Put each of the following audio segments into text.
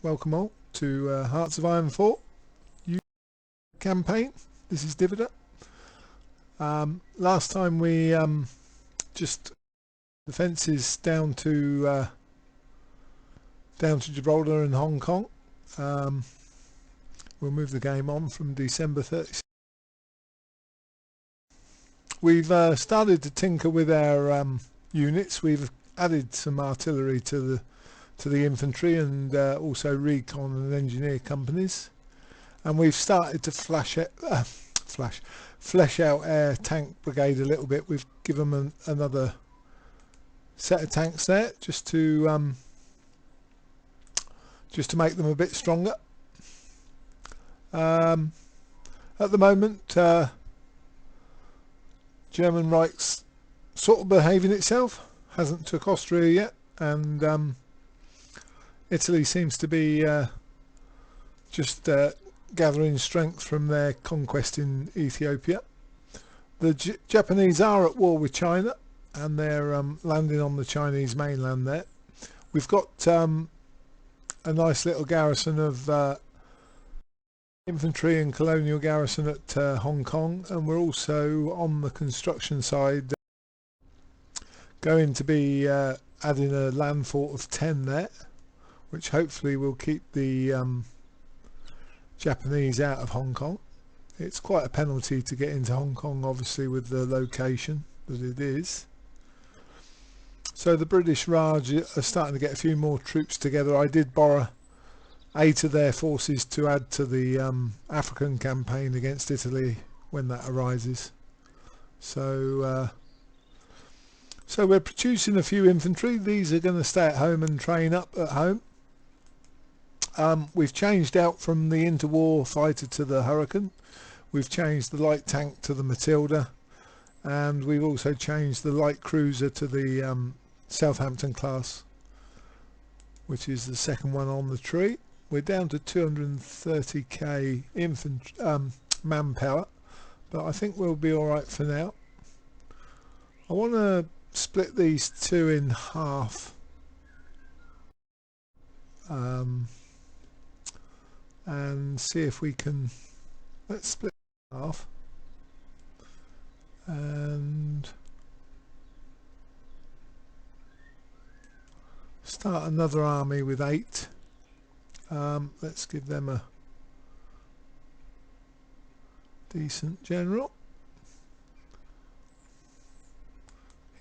welcome all to Hearts of Iron 4 UK campaign. This is Divida. Last time we just the fences down to Gibraltar and Hong Kong. We'll move the game on from December 30th. We've started to tinker with our units. We've added some artillery to the infantry and also recon and engineer companies, and we've started to flesh out our tank brigade a little bit. We've given them another set of tanks there just to make them a bit stronger. At the moment, German Reich's sort of behaving itself, hasn't took Austria yet, and Italy seems to be just gathering strength from their conquest in Ethiopia. The Japanese are at war with China, and they're landing on the Chinese mainland there. We've got a nice little garrison of infantry and colonial garrison at Hong Kong, and we're also on the construction side going to be adding a land fort of 10 there, which hopefully will keep the Japanese out of Hong Kong. It's quite a penalty to get into Hong Kong, obviously, with the location that it is. So the British Raj are starting to get a few more troops together. I did borrow 8 of their forces to add to the African campaign against Italy when that arises. So we're producing a few infantry. These are going to stay at home and train up at home. We've changed out from the interwar fighter to the Hurricane. We've changed the light tank to the Matilda, and we've also changed the light cruiser to the Southampton class, which is the second one on the tree. We're down to 230k infantry manpower, but I think we'll be all right for now. I want to split these two in half. And see if we can, let's split it in half and start another army with 8. Let's give them a decent general.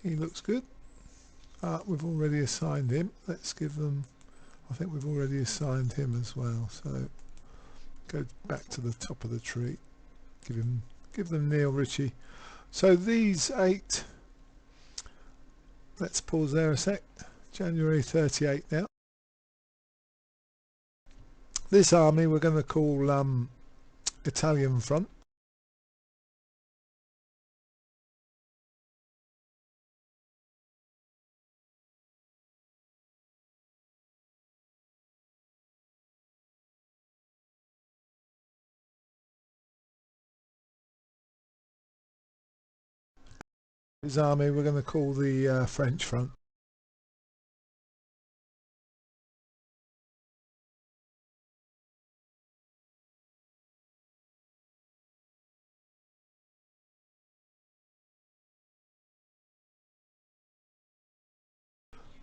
He looks good. We've already assigned him. Let's give them, I think we've already assigned him as well, so go back to the top of the tree, give them Neil Ritchie. So these 8, let's pause there a sec. January 38 now. This army we're going to call Italian Front. His army we're going to call the French Front.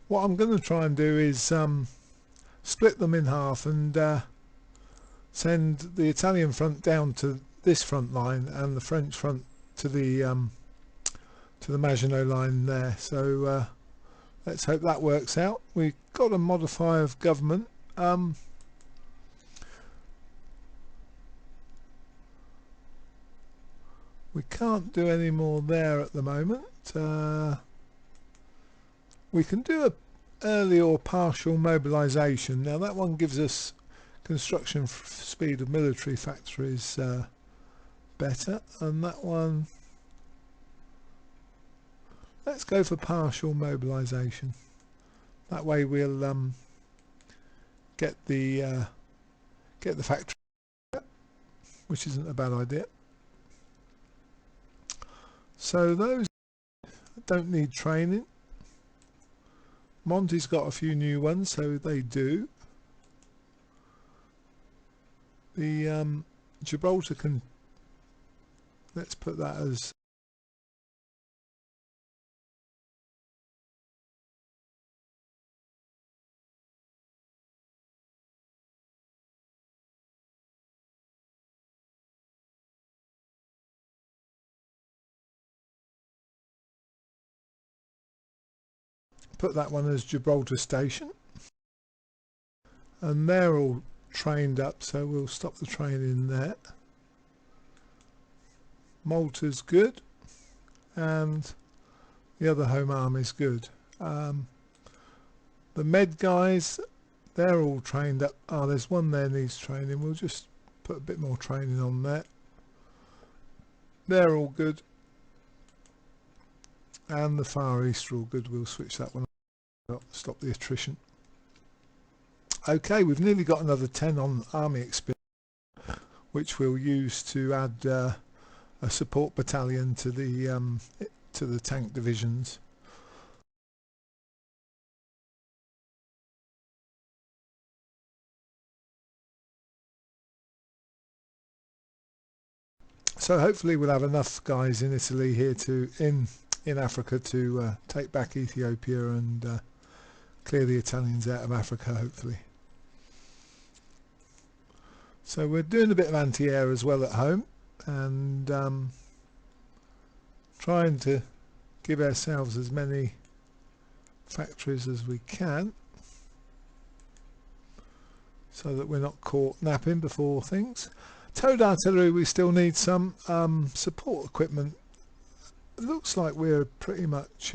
What I'm going to try and do is split them in half and send the Italian front down to this front line and the French front to the Maginot line there. So let's hope that works out. We've got a modifier of government. We can't do any more there at the moment. We can do a early or partial mobilisation. Now that one gives us construction speed of military factories better, and that one, let's go for partial mobilisation. That way we'll get the factory, which isn't a bad idea. So those don't need training. Monty's got a few new ones, so they do. The Gibraltar can, let's put that as put that one as Gibraltar Station, and they're all trained up, so we'll stop the training there. Malta's good, and the other home arm is good. The med guys, they're all trained up. Oh, there's one there needs training. We'll just put a bit more training on that. They're all good, and the Far East are all good. We'll switch that one up, stop the attrition. Okay, we've nearly got another 10 on army experience, which we'll use to add a support battalion to the tank divisions. So hopefully we'll have enough guys in Italy here to in Africa to take back Ethiopia and clear the Italians out of Africa, hopefully. So we're doing a bit of anti-air as well at home, and trying to give ourselves as many factories as we can so that we're not caught napping before things. Towed artillery, we still need some support equipment. It looks like we're pretty much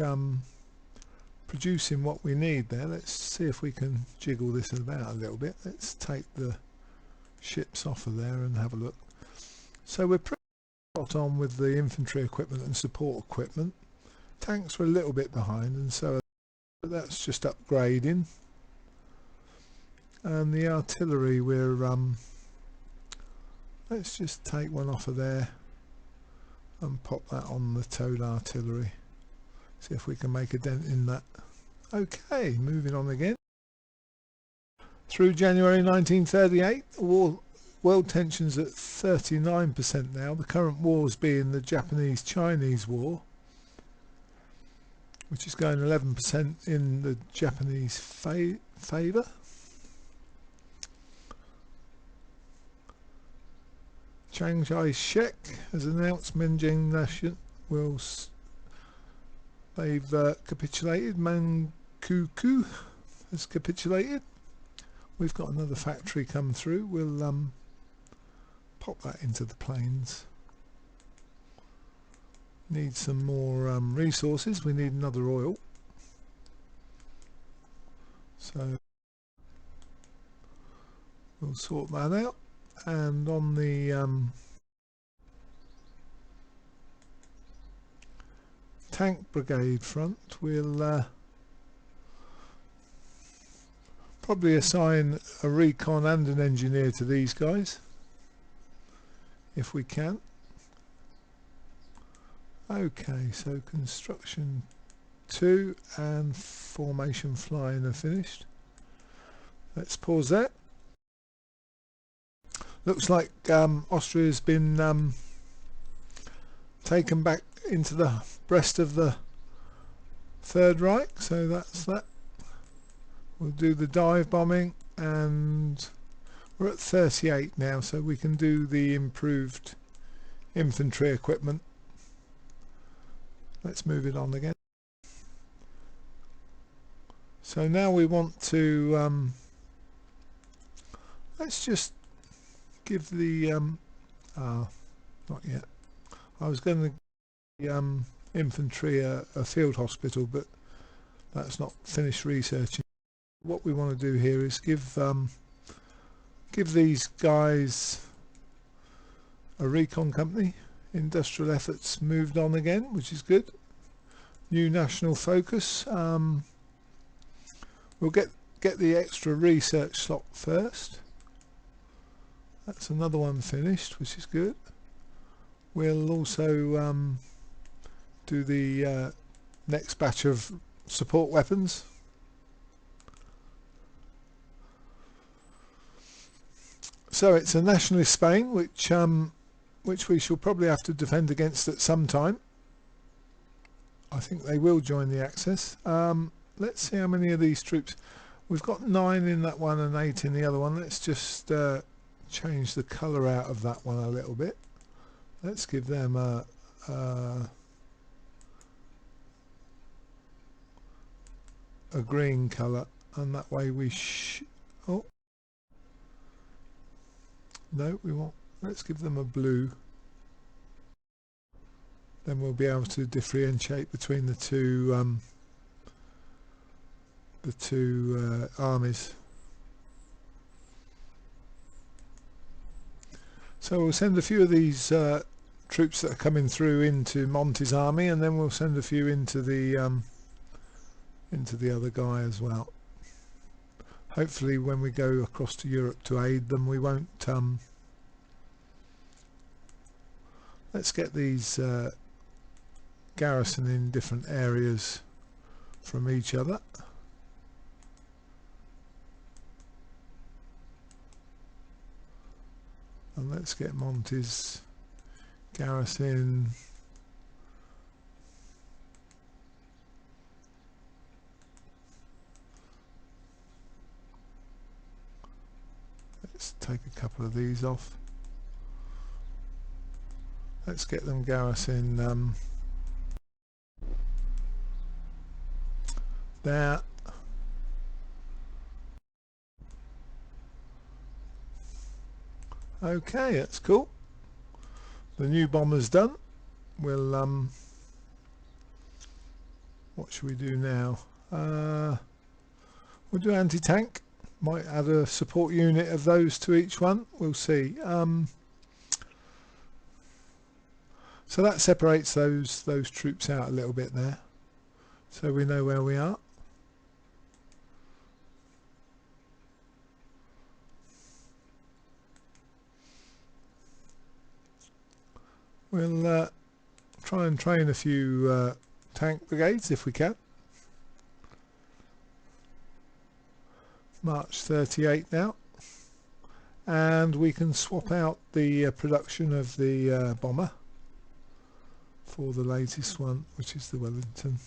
producing what we need there. Let's see if we can jiggle this about a little bit. Let's take the ships off of there and have a look. So we're pretty spot on with the infantry equipment and support equipment. Tanks were a little bit behind, and so that's just upgrading. And the artillery, we're let's just take one off of there and pop that on the towed artillery. See if we can make a dent in that. Okay, moving on again. Through January 1938, world tensions at 39% now. The current wars being the Japanese-Chinese war, which is going 11% in the Japanese favour. Chiang Kai-shek has announced Menjing Nation they've capitulated. Manchukuo has capitulated. We've got another factory come through. We'll pop that into the planes. Need some more resources. We need another oil. So we'll sort that out. And on the tank brigade front, we'll probably assign a recon and an engineer to these guys if we can. Okay, so construction 2 and formation flying are finished. Let's pause that. Looks like Austria's been taken back into the breast of the Third Reich, so that's that. We'll do the dive bombing, and we're at 38 now, so we can do the improved infantry equipment. Let's move it on again. So now we want to let's just give the not yet. I was going to give the infantry a field hospital, but that's not finished researching. What we want to do here is give these guys a recon company. Industrial efforts moved on again, which is good. New national focus. We'll get the extra research slot first. That's another one finished, which is good. We'll also do the next batch of support weapons. So it's a nationalist Spain, which we shall probably have to defend against at some time. I think they will join the Axis. Let's see how many of these troops. We've got 9 in that one and 8 in the other one. Let's just change the colour out of that one a little bit. Let's give them a green colour, and that way we oh no, we want, let's give them a blue. Then we'll be able to differentiate between the two armies. So we'll send a few of these troops that are coming through into Monty's army, and then we'll send a few into the other guy as well. Hopefully when we go across to Europe to aid them, we won't let's get these garrison in different areas from each other. And let's get Monty's garrison let's take a couple of these off. Let's get them garrison there. Okay, that's cool. The new bomber's done. We'll what should we do now? We'll do anti-tank. Might add a support unit of those to each one. We'll see. So that separates those troops out a little bit there, so we know where we are. We'll try and train a few tank brigades if we can. March 38 now, and we can swap out the production of the bomber for the latest one, which is the Wellington.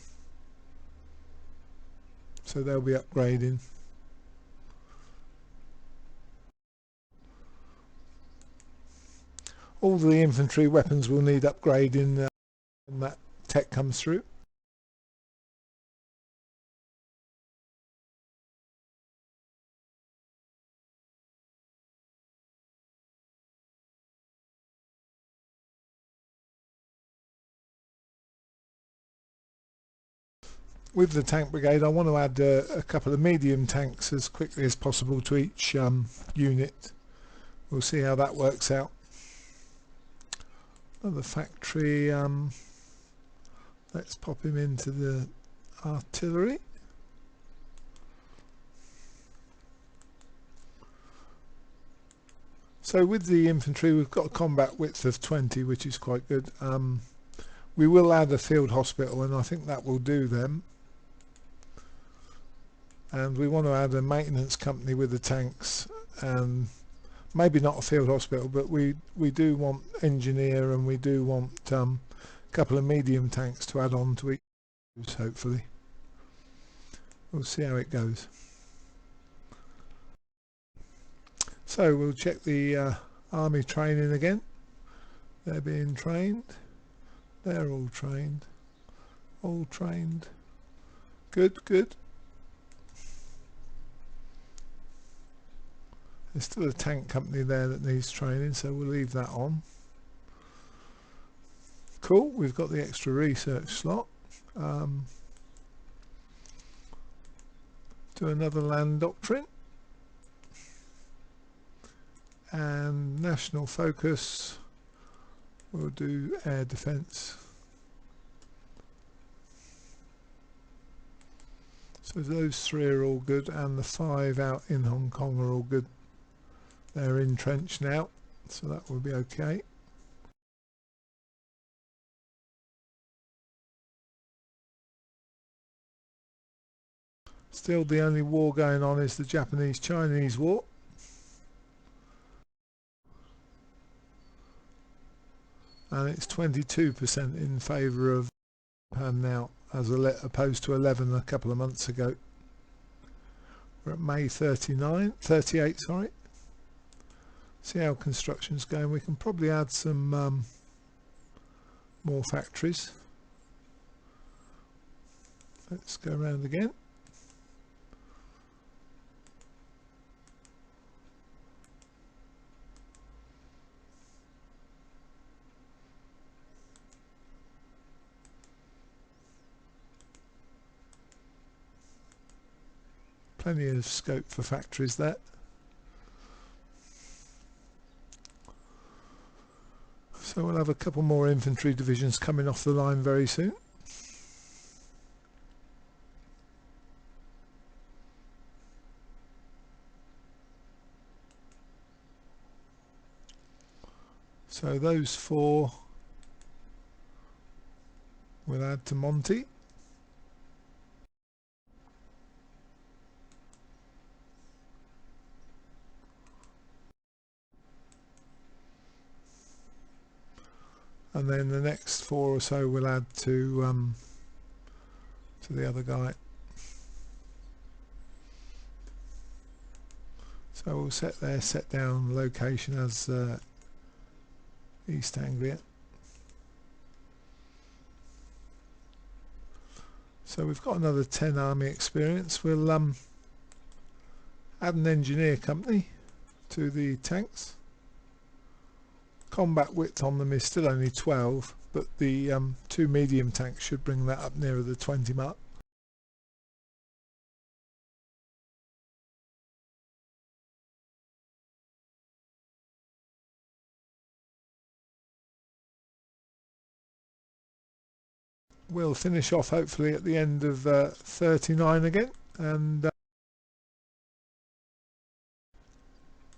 So they'll be upgrading. All the infantry weapons will need upgrading when that tech comes through. With the tank brigade, I want to add a couple of medium tanks as quickly as possible to each unit. We'll see how that works out. Another factory, let's pop him into the artillery. So with the infantry, we've got a combat width of 20, which is quite good. We will add a field hospital, and I think that will do them. And we want to add a maintenance company with the tanks, and maybe not a field hospital, but we do want engineer, and we do want a couple of medium tanks to add on to each, hopefully. We'll see how it goes. So we'll check the army training again. They're being trained. They're all trained. All trained. Good, good. There's still a tank company there that needs training, so we'll leave that on. Cool, we've got the extra research slot. Do another land doctrine. And national focus, we'll do air defence. So those 3 are all good, and the 5 out in Hong Kong are all good. They're entrenched now, so that will be okay. Still the only war going on is the Japanese-Chinese war. and it's 22% in favour of Japan now, as opposed to 11 a couple of months ago. We're at May 38, sorry. See how construction's going. We can probably add some more factories. Let's go around again. Plenty of scope for factories there. So we'll have a couple more infantry divisions coming off the line very soon. So those 4 we'll add to Monty. And then the next 4 or so we'll add to the other guy. So we'll set down location as East Anglia. So we've got another 10 army experience. We'll add an engineer company to the tanks. Combat width on them is still only 12, but the 2 medium tanks should bring that up nearer the 20 mark. We'll finish off hopefully at the end of 39 again, and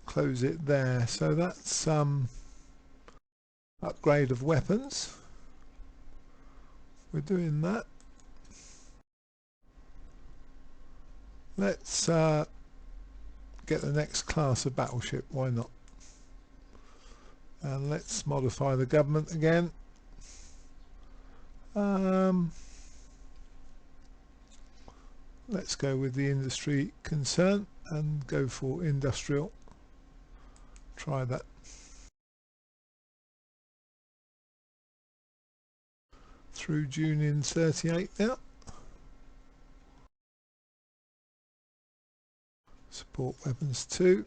close it there. So that's upgrade of weapons. We're doing that. Let's get the next class of battleship, why not? And let's modify the government again. Let's go with the industry concern and go for industrial. Try that. Through June in 38 now. Support weapons 2.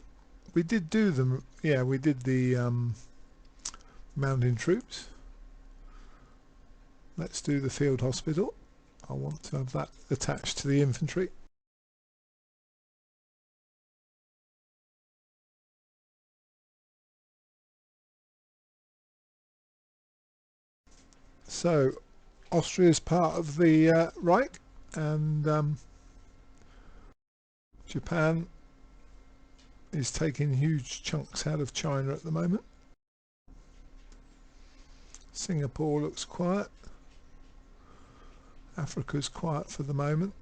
We did do them, yeah, we did the mountain troops. Let's do the field hospital. I want to have that attached to the infantry. So Austria is part of the Reich, and Japan is taking huge chunks out of China at the moment. Singapore looks quiet. Africa's quiet for the moment,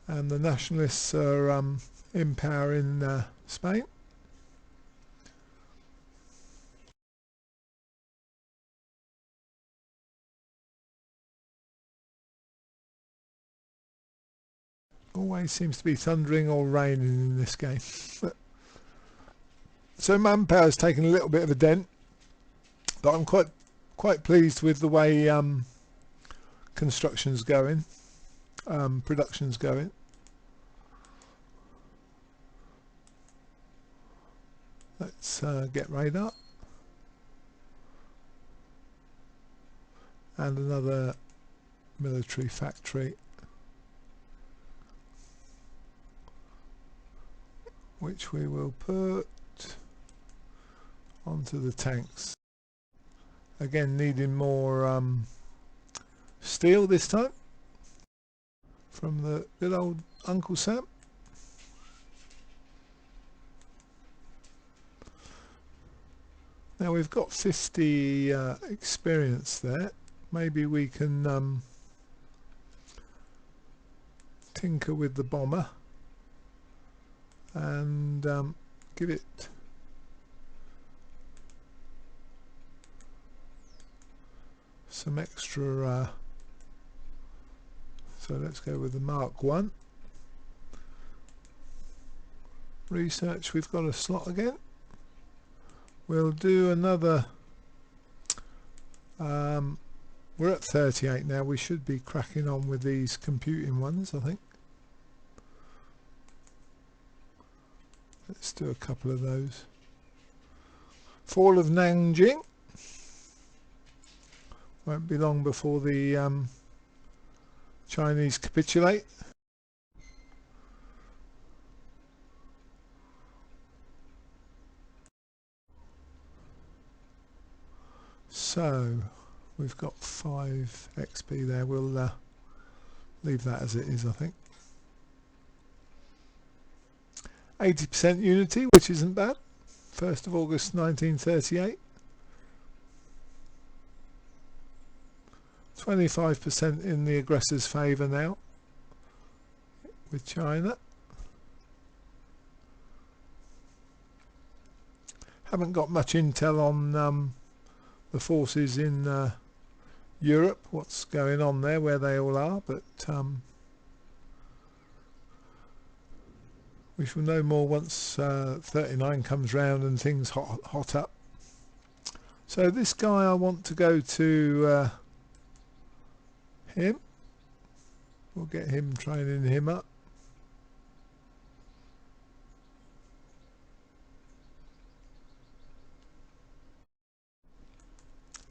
and the nationalists are in power in Spain. Always seems to be thundering or raining in this game. So manpower's taken a little bit of a dent, but I'm quite pleased with the way construction's going, production's going. Let's get radar and another military factory, which we will put onto the tanks. Again, needing more steel this time from the good old Uncle Sam. Now we've got 50 experience there. Maybe we can tinker with the bomber and give it some extra so let's go with the Mark 1. Research, we've got a slot again. We'll do another we're at 38 now. We should be cracking on with these computing ones, I think. Let's do a couple of those. Fall of Nanjing. Won't be long before the Chinese capitulate. So we've got 5 XP there. We'll leave that as it is, I think. 80% unity, which isn't bad. 1st of August 1938. 25% in the aggressor's favour now with China. Haven't got much intel on the forces in Europe, what's going on there, where they all are, but we shall know more once 39 comes round and things hot up. So this guy, I want to go to him. We'll get him, training him up.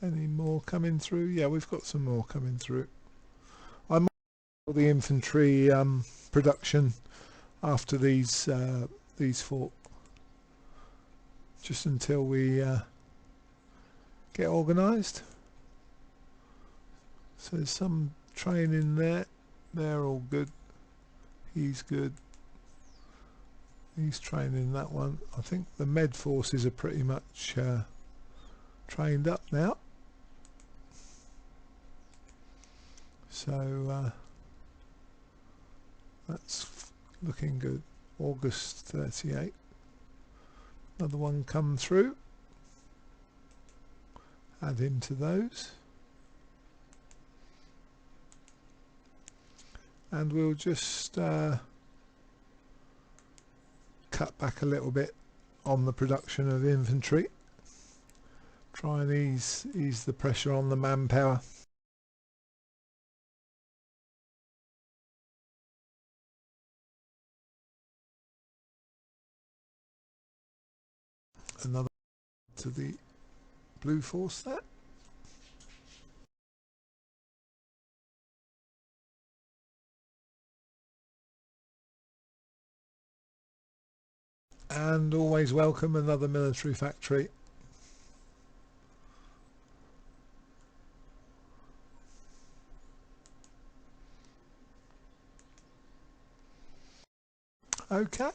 Any more coming through? Yeah, we've got some more coming through. I might do the infantry production after these fought, just until we get organised. So there's some training there. They're all good. He's good. He's training that one. I think the med forces are pretty much trained up now. So that's looking good. August 38. Another one come through. Add him to those. And we'll just cut back a little bit on the production of infantry. Try and ease the pressure on the manpower. Another to the blue force there. And always welcome another military factory. Okay.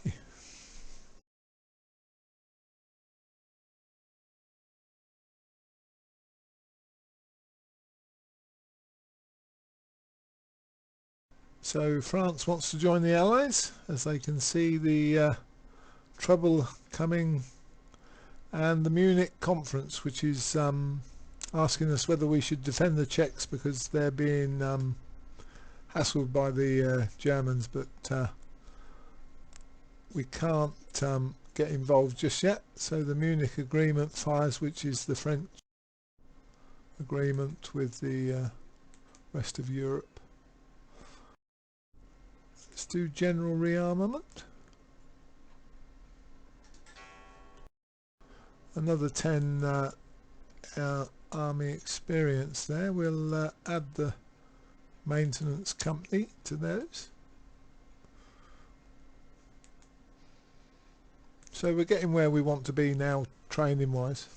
So France wants to join the Allies, as they can see the trouble coming, and the Munich conference, which is asking us whether we should defend the Czechs because they're being hassled by the Germans, but we can't get involved just yet. So the Munich agreement fires, which is the French agreement with the rest of Europe. Let's do general rearmament. Another 10 army experience there. We'll add the maintenance company to those. So we're getting where we want to be now, training wise.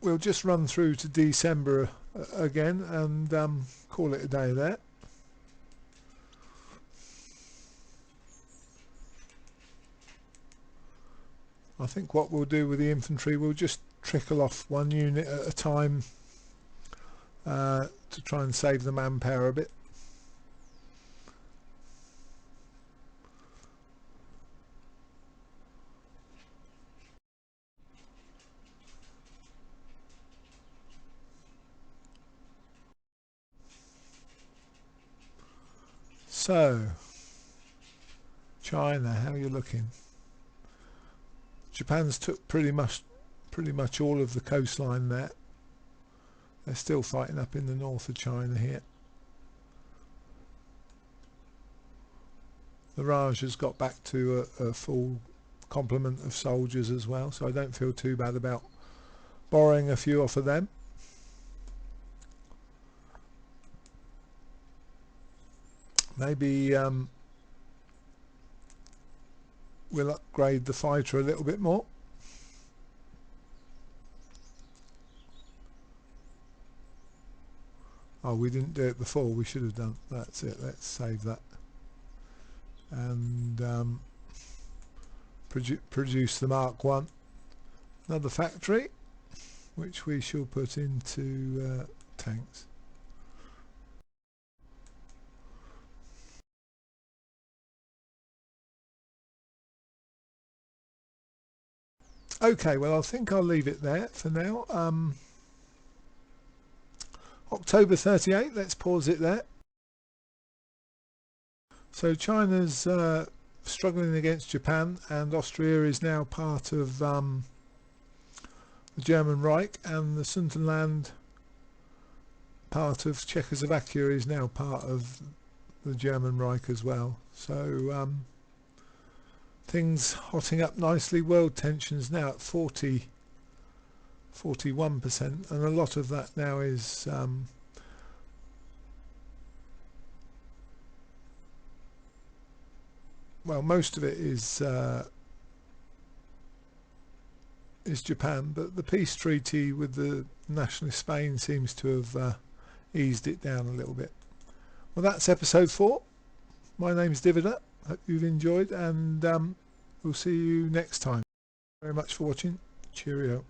We'll just run through to December again and call it a day there. I think what we'll do with the infantry, we'll just trickle off one unit at a time to try and save the manpower a bit. So, China, how are you looking? Japan's took pretty much all of the coastline there. They're still fighting up in the north of China here. The Raj has got back to a full complement of soldiers as well, so I don't feel too bad about borrowing a few off of them. Maybe we'll upgrade the fighter a little bit more. Oh, we didn't do it before, we should have done. That's it, let's save that. And produce the Mark 1. Another factory, which we shall put into tanks. Okay, well I think I'll leave it there for now. October 38, let's pause it there. So China's struggling against Japan, and Austria is now part of the German Reich, and the Sudetenland, part of Czechoslovakia, is now part of the German Reich as well. So things hotting up nicely. World tensions now at 41%, and a lot of that now is well, most of it is Japan, but the peace treaty with the nationalist Spain seems to have eased it down a little bit. Well, that's episode 4. My name's Divider. Hope you've enjoyed, and we'll see you next time. Thank you very much for watching. Cheerio.